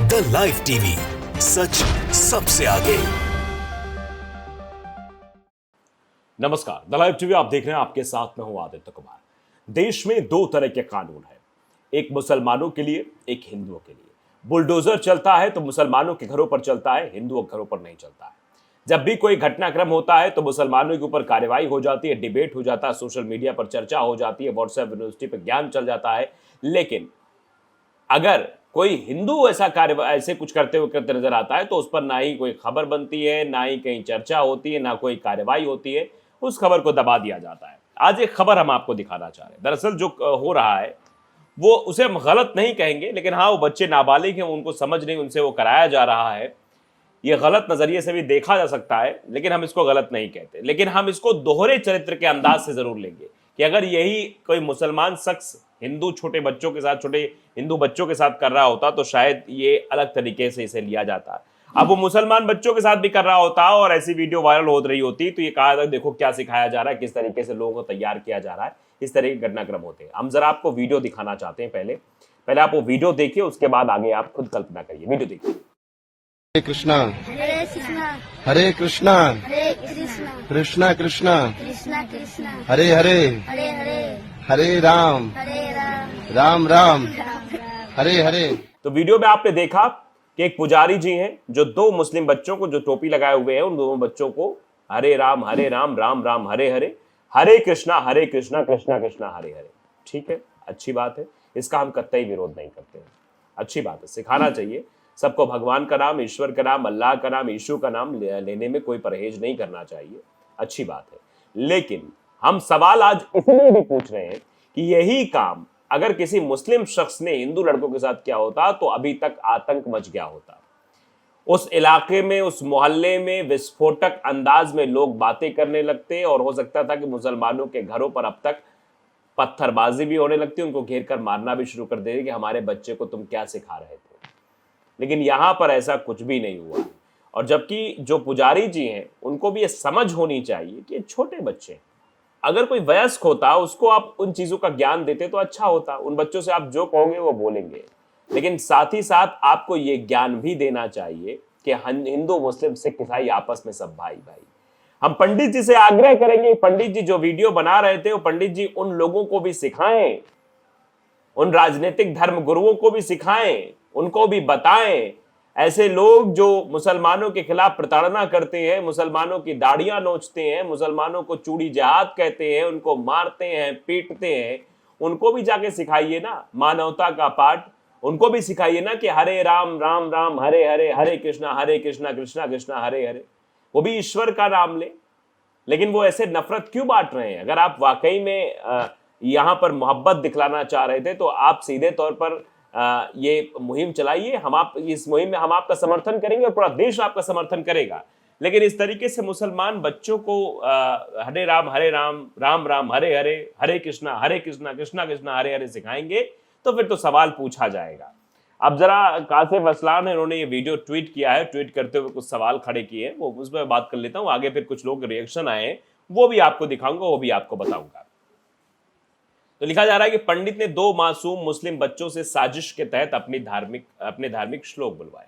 The live TV, सच सबसे आगे। नमस्कार, द लाइव टीवी आप देख रहे हैं, आपके साथ में हूं आदित्य कुमार। देश में दो तरह के कानून हैं, एक मुसलमानों के लिए, एक हिंदुओं के लिए। बुलडोजर चलता है तो मुसलमानों के घरों पर चलता है, हिंदुओं के घरों पर नहीं चलता है। जब भी कोई घटनाक्रम होता है तो मुसलमानों के ऊपर कार्रवाई हो जाती है, डिबेट हो जाता है, सोशल मीडिया पर चर्चा हो जाती है, व्हाट्सएप यूनिवर्सिटी पर ज्ञान चल जाता है। लेकिन अगर कोई हिंदू ऐसा कार्य ऐसे कुछ करते नजर आता है तो उस पर ना ही कोई खबर बनती है, ना ही कहीं चर्चा होती है, ना कोई कार्रवाई होती है, उस खबर को दबा दिया जाता है। आज एक खबर हम आपको दिखाना चाह रहे हैं। दरअसल जो हो रहा है वो उसे हम गलत नहीं कहेंगे, लेकिन हाँ, वो बच्चे नाबालिग हैं, उनको समझ नहीं, उनसे वो कराया जा रहा है। ये गलत नजरिए से भी देखा जा सकता है, लेकिन हम इसको गलत नहीं कहते। लेकिन हम इसको दोहरे चरित्र के अंदाज से जरूर लेंगे कि अगर यही कोई मुसलमान शख्स हिंदू छोटे बच्चों के साथ, छोटे हिंदू बच्चों के साथ कर रहा होता तो शायद ये अलग तरीके से इसे लिया जाता। अब वो मुसलमान बच्चों के साथ भी कर रहा होता और ऐसी वीडियो वायरल हो रही होती तो ये कहा था देखो क्या सिखाया जा रहा है, किस तरीके से लोगों को तैयार किया जा रहा है। इस तरह के घटनाक्रम होते हैं। हम जरा आपको वीडियो दिखाना चाहते हैं। पहले आप वो वीडियो देखिए, उसके बाद आगे आप खुद कल्पना करिए। वीडियो देखिए। हरे कृष्णा हरे कृष्णा हरे कृष्णा हरे कृष्णा कृष्णा कृष्णा कृष्णा कृष्णा हरे हरे हरे हरे हरे राम राम राम हरे हरे। तो वीडियो में आपने देखा कि एक पुजारी जी हैं जो दो मुस्लिम बच्चों को, जो टोपी लगाए हुए हैं, उन दोनों बच्चों को हरे राम राम राम हरे हरे, हरे कृष्णा कृष्णा कृष्णा हरे हरे। ठीक है, अच्छी बात है, इसका हम कतई विरोध नहीं करते हैं। अच्छी बात है, सिखाना चाहिए सबको। भगवान का नाम, ईश्वर का नाम, अल्लाह का नाम, यीशु का नाम लेने में कोई परहेज नहीं करना चाहिए। अच्छी बात है। लेकिन हम सवाल आज इसलिए भी पूछ रहे हैं कि यही काम अगर किसी मुस्लिम शख्स ने हिंदू लड़कों के साथ किया होता तो अभी तक आतंक मच गया होता। उस इलाके में, उस मोहल्ले में विस्फोटक अंदाज में लोग बातें करने लगते और हो सकता था कि मुसलमानों के घरों पर अब तक पत्थरबाजी भी होने लगती, उनको घेर कर मारना भी शुरू कर देते कि हमारे बच्चे को तुम क्या सिखा रहे थे। लेकिन यहां पर ऐसा कुछ भी नहीं हुआ। और जबकि जो पुजारी जी हैं उनको भी ये समझ होनी चाहिए कि ये छोटे बच्चे हैं। अगर कोई वयस्क होता, उसको आप उन चीजों का ज्ञान देते तो अच्छा होता। उन बच्चों से आप जो कहोगे वो बोलेंगे। लेकिन साथ ही साथ आपको ये ज्ञान भी देना चाहिए कि हिंदू मुस्लिम सिख ईसाई आपस में सब भाई भाई। हम पंडित जी से आग्रह करेंगे, पंडित जी जो वीडियो बना रहे थे वो पंडित जी उन लोगों को भी सिखाएं, उन राजनीतिक धर्म गुरुओं को भी सिखाएं, उनको भी बताएं। ऐसे लोग जो मुसलमानों के खिलाफ प्रताड़ना करते हैं, मुसलमानों की दाढ़ियां नोचते हैं, मुसलमानों को चूड़ी जहाद कहते हैं, उनको मारते हैं, पीटते हैं, उनको भी जाके सिखाइए ना मानवता का पाठ। उनको भी सिखाइए ना कि हरे राम राम हरे हरे, हरे कृष्णा कृष्णा कृष्णा हरे हरे। वो भी ईश्वर का नाम ले। लेकिन वो ऐसे नफरत क्यों बांट रहे हैं? अगर आप वाकई में यहां पर मोहब्बत दिखलाना चाह रहे थे तो आप सीधे तौर पर ये मुहिम चलाइए। इस मुहिम में हम आपका समर्थन करेंगे और पूरा देश आपका समर्थन करेगा। लेकिन इस तरीके से मुसलमान बच्चों को हरे राम राम राम हरे हरे, हरे कृष्णा कृष्णा कृष्णा हरे हरे सिखाएंगे तो फिर तो सवाल पूछा जाएगा। अब जरा कासिफ असलान है, उन्होंने ये वीडियो ट्वीट किया है। ट्वीट करते हुए कुछ सवाल खड़े किए, वो उस पर बात कर लेता हूं। आगे फिर कुछ लोग रिएक्शन आए, वो भी आपको दिखाऊंगा, वो भी आपको बताऊंगा। तो लिखा जा रहा है कि पंडित ने दो मासूम मुस्लिम बच्चों से साजिश के तहत अपने धार्मिक श्लोक बुलवाए।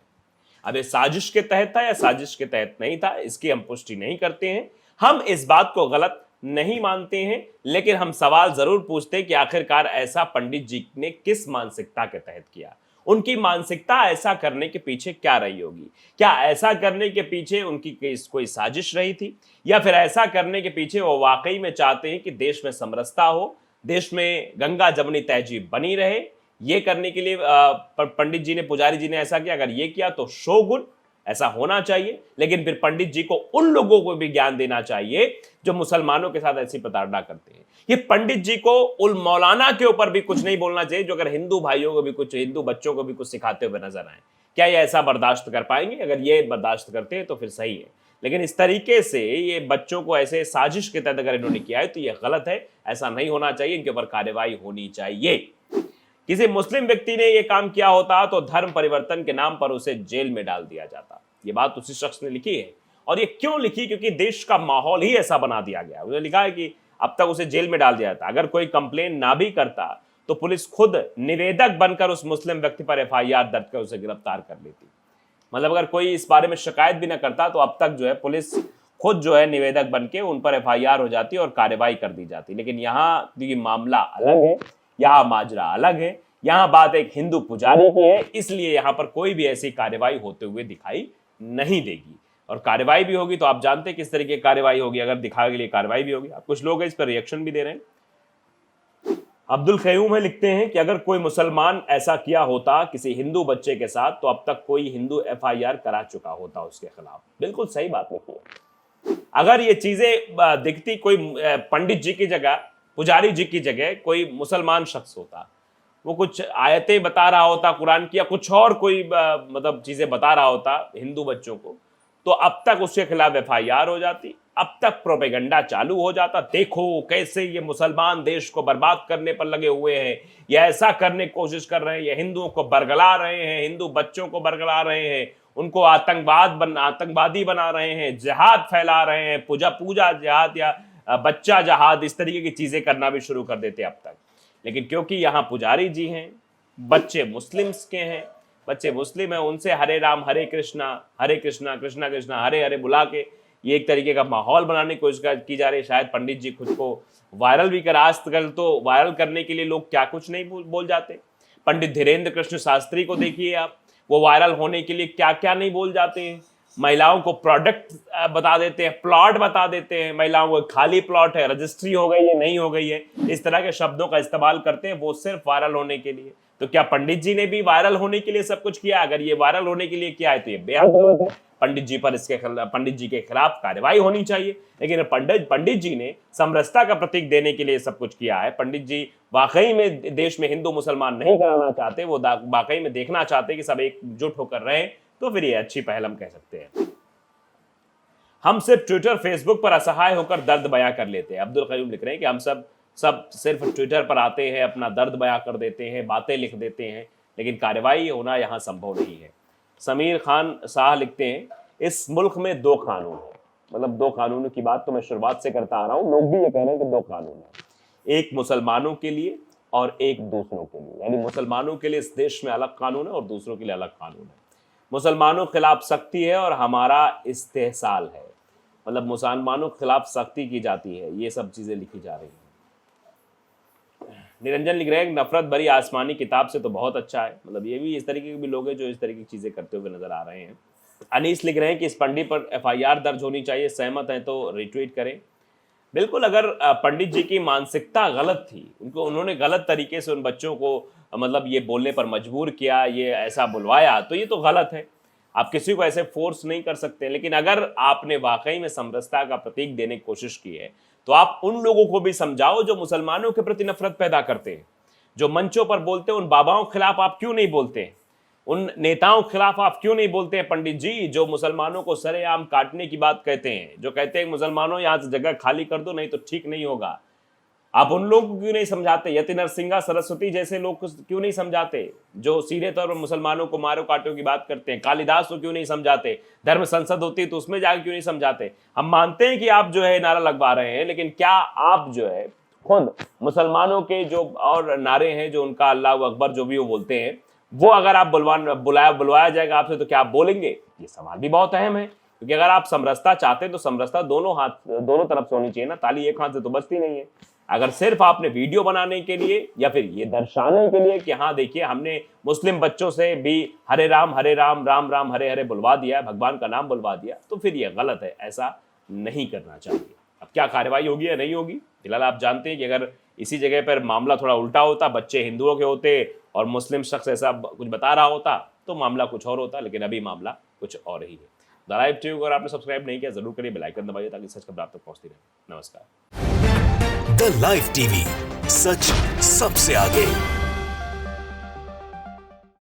अब ये साजिश के तहत था या साजिश के तहत नहीं था, इसकी हम पुष्टि नहीं करते हैं। हम इस बात को गलत नहीं मानते हैं, लेकिन हम सवाल जरूर पूछते हैं कि आखिरकार ऐसा पंडित जी ने किस मानसिकता के तहत किया। उनकी मानसिकता ऐसा करने के पीछे क्या रही होगी? क्या ऐसा करने के पीछे उनकी कोई साजिश रही थी, या फिर ऐसा करने के पीछे वो वाकई में चाहते हैं कि देश में समरसता हो, देश में गंगा जमुनी तहजीब बनी रहे? ये करने के लिए पंडित जी ने, पुजारी जी ने ऐसा किया। अगर ये किया तो शोगुन, ऐसा होना चाहिए। लेकिन फिर पंडित जी को उन लोगों को भी ज्ञान देना चाहिए जो मुसलमानों के साथ ऐसी प्रताड़ना करते हैं। ये पंडित जी को उल मौलाना के ऊपर भी कुछ नहीं बोलना चाहिए जो अगर हिंदू भाइयों को भी कुछ, हिंदू बच्चों को भी कुछ सिखाते हुए नजर आए। क्या ये ऐसा बर्दाश्त कर पाएंगे? अगर ये बर्दाश्त करते हैं तो फिर सही है। लेकिन इस तरीके से ये बच्चों को ऐसे साजिश के तहत अगर इन्होंने किया है तो ये गलत है, ऐसा नहीं होना चाहिए। इनके ऊपर कार्रवाई होनी चाहिए। किसी मुस्लिम व्यक्ति ने यह काम किया होता तो धर्म परिवर्तन के नाम पर उसे जेल में डाल दिया जाता। ये बात उसी शख्स ने लिखी है। और ये क्यों लिखी? क्योंकि देश का माहौल ही ऐसा बना दिया गया। उन्होंने लिखा है कि अब तक उसे जेल में डाल दिया था। अगर कोई कंप्लेन ना भी करता तो पुलिस खुद निवेदक बनकर उस मुस्लिम व्यक्ति पर एफआईआर दर्ज कर उसे गिरफ्तार कर लेती। मतलब अगर कोई इस बारे में शिकायत भी ना करता तो अब तक जो है पुलिस खुद जो है निवेदक बनके उन पर एफआईआर हो जाती और कार्रवाई कर दी जाती। लेकिन यहाँ ये मामला अलग है, यहाँ माजरा अलग है, यहाँ बात एक हिंदू पुजारी की है, इसलिए यहाँ पर कोई भी ऐसी कार्रवाई होते हुए दिखाई नहीं देगी। और कार्रवाई भी होगी तो आप जानते हैं किस तरीके की कार्रवाई होगी, अगर दिखावे के लिए कार्रवाई भी होगी। अब कुछ लोग इस पर रिएक्शन भी दे रहे हैं। अब्दुल क़य्यूम है लिखते हैं कि अगर कोई मुसलमान ऐसा किया होता किसी हिंदू बच्चे के साथ तो अब तक कोई हिंदू एफआईआर करा चुका होता उसके खिलाफ। बिल्कुल सही बात लिखी है। अगर ये चीजें दिखती कोई पंडित जी की जगह, पुजारी जी की जगह कोई मुसलमान शख्स होता, वो कुछ आयतें बता रहा होता कुरान की या कुछ और कोई मतलब चीजें बता रहा होता हिंदू बच्चों को, तो अब तक उसके खिलाफ एफआईआर हो जाती, अब तक प्रोपेगेंडा चालू हो जाता। देखो कैसे ये मुसलमान देश को बर्बाद करने पर लगे हुए हैं, ये ऐसा करने की कोशिश कर रहे हैं, ये हिंदुओं को बरगला रहे हैं, हिंदू बच्चों को बरगला रहे हैं, उनको आतंकवादी बना रहे हैं, जिहाद फैला रहे हैं, पूजा जिहाद या बच्चा जिहाद, इस तरीके की चीजें करना भी शुरू कर देते अब तक। लेकिन क्योंकि यहाँ पुजारी जी हैं, बच्चे मुस्लिम्स के हैं, बच्चे मुस्लिम हैं, उनसे हरे राम कृष्णा कृष्णा कृष्णा हरे हरे बुला के ये एक तरीके का माहौल बनाने की कोशिश की जा रही है। शायद पंडित जी खुद को वायरल भी कर, आजकल तो वायरल करने के लिए लोग क्या कुछ नहीं बोल जाते। पंडित धीरेन्द्र कृष्ण शास्त्री को देखिए आप, वो वायरल होने के लिए क्या क्या नहीं बोल जाते हैं। महिलाओं को प्रोडक्ट बता देते हैं, प्लॉट बता देते हैं, महिलाओं को खाली प्लॉट है, रजिस्ट्री हो गई है नहीं हो गई है, इस तरह के शब्दों का इस्तेमाल करते हैं वो सिर्फ वायरल होने के लिए। तो क्या पंडित जी ने भी वायरल होने के लिए सब कुछ किया? अगर ये वायरल होने के लिए किया है तो ये बेहद गलत है। पंडित जी के खिलाफ कार्रवाई होनी चाहिए। लेकिन पंडित जी ने समरसता का प्रतीक देने के लिए सब कुछ किया है। पंडित जी वाकई में देश में हिंदू मुसलमान नहीं कराना चाहते, वो वाकई में देखना चाहते कि सब एकजुट होकर रहें, तो फिर ये अच्छी पहल हम कह सकते हैं। हम सिर्फ ट्विटर फेसबुक पर असहाय होकर दर्द बयां कर लेते हैं। अब्दुल क़य्यूम लिख रहे हैं कि हम सब सिर्फ ट्विटर पर आते हैं, अपना दर्द बयां कर देते हैं, बातें लिख देते हैं, लेकिन कार्रवाई होना यहाँ संभव नहीं है। समीर खान शाह लिखते हैं इस मुल्क में 2 कानून है। मतलब 2 कानूनों की बात तो मैं शुरुआत से करता आ रहा हूँ, लोग भी ये कह रहे हैं कि 2 कानून है, एक मुसलमानों के लिए और एक दूसरों के लिए। यानी मुसलमानों के लिए इस देश में अलग कानून है और दूसरों के लिए अलग कानून है। मुसलमानों के खिलाफ सख्ती है और हमारा इस्तेहसाल है। मतलब मुसलमानों के खिलाफ सख्ती की जाती है, ये सब चीजें लिखी जा रही हैं। निरंजन लिख रहे हैं नफरत भरी आसमानी किताब से तो बहुत अच्छा है। मतलब ये भी इस तरीके के भी लोग हैं जो इस तरीके की चीजें करते हुए नजर आ रहे हैं। अनीस लिख रहे हैं कि इस पंडित पर एफआईआर दर्ज होनी चाहिए, सहमत हैं तो रिट्वीट करें। बिल्कुल, अगर पंडित जी की मानसिकता गलत थी, उन्होंने गलत तरीके से उन बच्चों को मतलब ये बोलने पर मजबूर किया, ये ऐसा बुलवाया, तो ये तो गलत है। आप किसी को ऐसे फोर्स नहीं कर सकते। लेकिन अगर आपने वाकई में समरसता का प्रतीक देने की कोशिश की है तो आप उन लोगों को भी समझाओ जो मुसलमानों के प्रति नफरत पैदा करते हैं, जो मंचों पर बोलते हैं। उन बाबाओं के खिलाफ आप क्यों नहीं बोलते हैं? उन नेताओं के खिलाफ आप क्यों नहीं बोलते हैं? पंडित जी जो मुसलमानों को सरेआम काटने की बात कहते हैं, जो कहते हैं मुसलमानों यहाँ से जगह खाली कर दो नहीं तो ठीक नहीं होगा, आप उन लोगों को क्यों नहीं समझाते? यति नरसिंहा सरस्वती जैसे लोग क्यों नहीं समझाते, जो सीधे तौर पर मुसलमानों को मारो काटो की बात करते हैं? कालिदास को क्यों नहीं समझाते? धर्म संसद होती है तो उसमें जाकर क्यों नहीं समझाते? हम मानते हैं कि आप जो है नारा लगवा रहे हैं, लेकिन क्या आप जो है खुद मुसलमानों के जो और नारे हैं, जो उनका अल्लाह अकबर जो भी वो बोलते हैं, वो अगर आप बुलवाया जाएगा आपसे तो क्या आप बोलेंगे? ये सवाल भी बहुत अहम है। क्योंकि अगर आप समरसता चाहते हैं तो समरसता दोनों तरफ से होनी चाहिए ना, ताली एक हाथ से तो बचती नहीं है। अगर सिर्फ आपने वीडियो बनाने के लिए या फिर ये दर्शाने के लिए कि हाँ देखिए हमने मुस्लिम बच्चों से भी हरे राम राम राम हरे हरे बुलवा दिया, भगवान का नाम बुलवा दिया, तो फिर ये गलत है, ऐसा नहीं करना चाहिए। अब क्या कार्रवाई होगी या नहीं होगी, फिलहाल आप जानते हैं कि अगर इसी जगह पर मामला थोड़ा उल्टा होता, बच्चे हिंदुओं के होते और मुस्लिम शख्स ऐसा कुछ बता रहा होता तो मामला कुछ और होता, लेकिन अभी मामला कुछ और ही है। द लाइव टीवी को अगर आपने सब्सक्राइब नहीं किया जरूर करिए, बेल आइकन दबाइए ताकि सच खबर आप तक पहुंचती रहे। नमस्कार। द लाइव टीवी, सच सबसे आगे।